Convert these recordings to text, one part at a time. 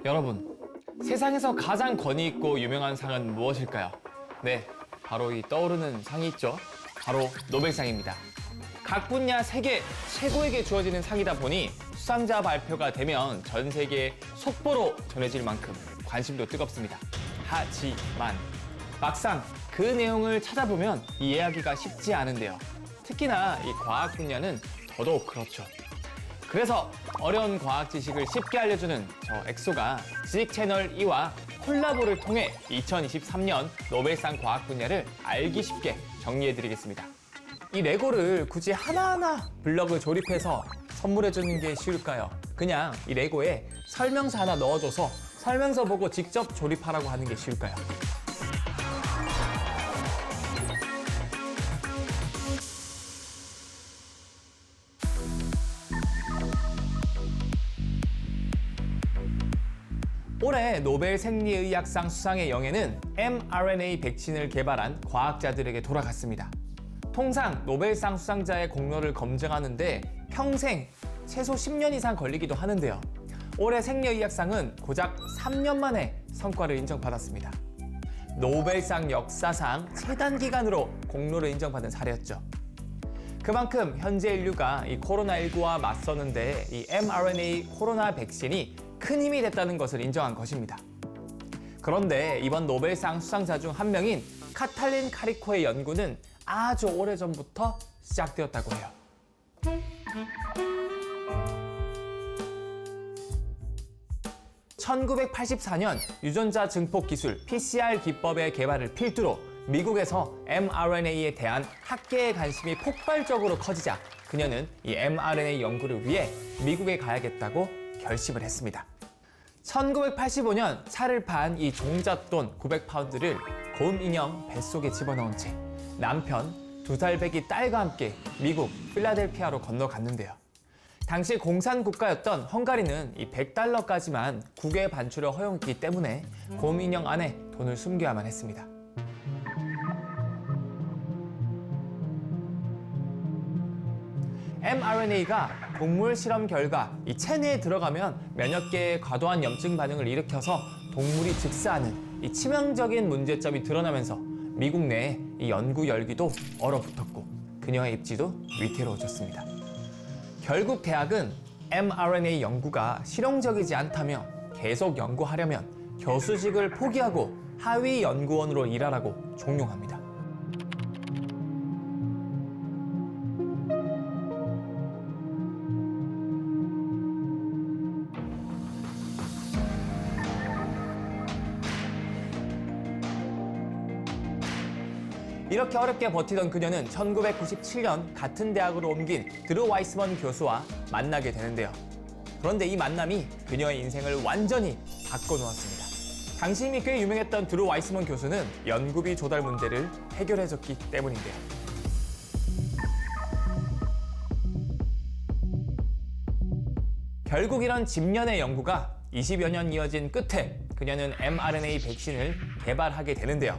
여러분, 세상에서 가장 권위 있고 유명한 상은 무엇일까요? 네, 바로 이 떠오르는 상이 있죠. 바로 노벨상입니다. 각 분야 세계 최고에게 주어지는 상이다 보니 수상자 발표가 되면 전 세계에 속보로 전해질 만큼 관심도 뜨겁습니다. 하지만 막상 그 내용을 찾아보면 이해하기가 쉽지 않은데요. 특히나 이 과학 분야는 더더욱 그렇죠. 그래서 어려운 과학 지식을 쉽게 알려주는 저 엑소가 지식 채널 2와 콜라보를 통해 2023년 노벨상 과학 분야를 알기 쉽게 정리해드리겠습니다. 이 레고를 굳이 하나하나 블럭을 조립해서 선물해주는 게 쉬울까요? 그냥 이 레고에 설명서 하나 넣어줘서 설명서 보고 직접 조립하라고 하는 게 쉬울까요? 올해 노벨 생리의학상 수상의 영예는 mRNA 백신을 개발한 과학자들에게 돌아갔습니다. 통상 노벨상 수상자의 공로를 검증하는데 평생 최소 10년 이상 걸리기도 하는데요. 올해 생리의학상은 고작 3년 만에 성과를 인정받았습니다. 노벨상 역사상 최단 기간으로 공로를 인정받은 사례였죠. 그만큼 현재 인류가 이 코로나19와 맞서는데 이 mRNA 코로나 백신이 큰 힘이 됐다는 것을 인정한 것입니다. 그런데 이번 노벨상 수상자 중 한 명인 카탈린 카리코의 연구는 아주 오래전부터 시작되었다고 해요. (1984년) 유전자 증폭 기술 PCR 기법의 개발을 필두로 미국에서 mRNA에 대한 학계의 관심이 폭발적으로 커지자 그녀는 이 mRNA 연구를 위해 미국에 가야겠다고 결심을 했습니다. 1985년 차를 판 이 종잣돈 900파운드를 곰 인형 뱃속에 집어넣은 채 남편 2살 배기 딸과 함께 미국 필라델피아로 건너갔는데요. 당시 공산 국가였던 헝가리는 이 $100까지만 국외 반출을 허용했기 때문에 곰 인형 안에 돈을 숨겨야만 했습니다. mRNA가 동물 실험 결과 이 체내에 들어가면 면역계에 과도한 염증 반응을 일으켜서 동물이 즉사하는 이 치명적인 문제점이 드러나면서 미국 내에 이 연구 열기도 얼어붙었고 그녀의 입지도 위태로워졌습니다. 결국 대학은 mRNA 연구가 실용적이지 않다며 계속 연구하려면 교수직을 포기하고 하위 연구원으로 일하라고 종용합니다. 이렇게 어렵게 버티던 그녀는 1997년 같은 대학으로 옮긴 드루 와이스먼 교수와 만나게 되는데요. 그런데 이 만남이 그녀의 인생을 완전히 바꿔놓았습니다. 당시 이미 꽤 유명했던 드루 와이스먼 교수는 연구비 조달 문제를 해결해줬기 때문인데요. 결국 이런 집년의 연구가 20여 년 이어진 끝에 그녀는 mRNA 백신을 개발하게 되는데요.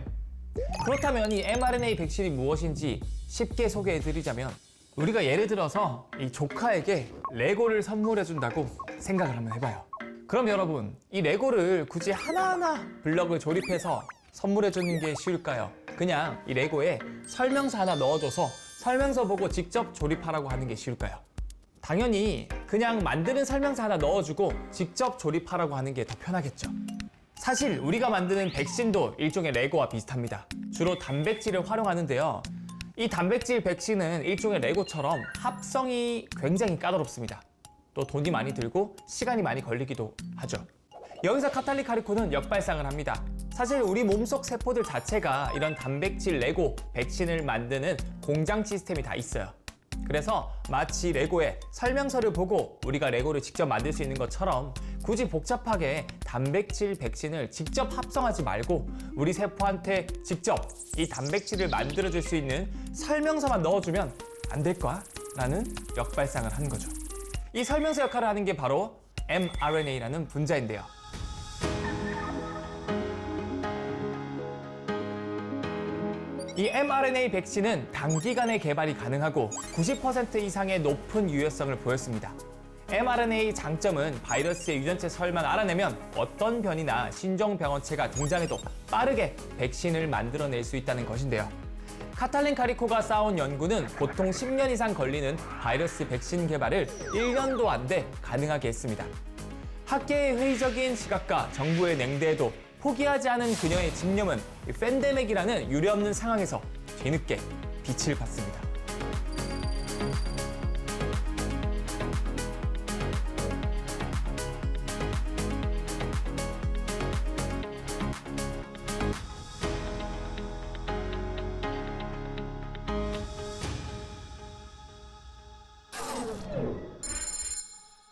그렇다면 이 mRNA 백신이 무엇인지 쉽게 소개해드리자면 우리가 예를 들어서 이 조카에게 레고를 선물해준다고 생각을 한번 해봐요. 그럼 여러분, 이 레고를 굳이 하나하나 블럭을 조립해서 선물해주는 게 쉬울까요? 그냥 이 레고에 설명서 하나 넣어줘서 설명서 보고 직접 조립하라고 하는 게 쉬울까요? 당연히 그냥 만드는 설명서 하나 넣어주고 직접 조립하라고 하는 게 더 편하겠죠. 사실 우리가 만드는 백신도 일종의 레고와 비슷합니다. 주로 단백질을 활용하는데요. 이 단백질 백신은 일종의 레고처럼 합성이 굉장히 까다롭습니다. 또 돈이 많이 들고 시간이 많이 걸리기도 하죠. 여기서 카탈린 카리코는 역발상을 합니다. 사실 우리 몸속 세포들 자체가 이런 단백질 레고 백신을 만드는 공장 시스템이 다 있어요. 그래서 마치 레고의 설명서를 보고 우리가 레고를 직접 만들 수 있는 것처럼 굳이 복잡하게 단백질 백신을 직접 합성하지 말고 우리 세포한테 직접 이 단백질을 만들어줄 수 있는 설명서만 넣어주면 안 될까? 라는 역발상을 한 거죠. 이 설명서 역할을 하는 게 바로 mRNA라는 분자인데요. 이 mRNA 백신은 단기간에 개발이 가능하고 90% 이상의 높은 유효성을 보였습니다. mRNA 장점은 바이러스의 유전체 설만 알아내면 어떤 변이나 신종병원체가 등장해도 빠르게 백신을 만들어낼 수 있다는 것인데요. 카탈린 카리코가 쌓아온 연구는 보통 10년 이상 걸리는 바이러스 백신 개발을 1년도 안 돼 가능하게 했습니다. 학계의 회의적인 시각과 정부의 냉대에도 포기하지 않은 그녀의 집념은 팬데믹이라는 유례없는 상황에서 뒤늦게 빛을 발습니다.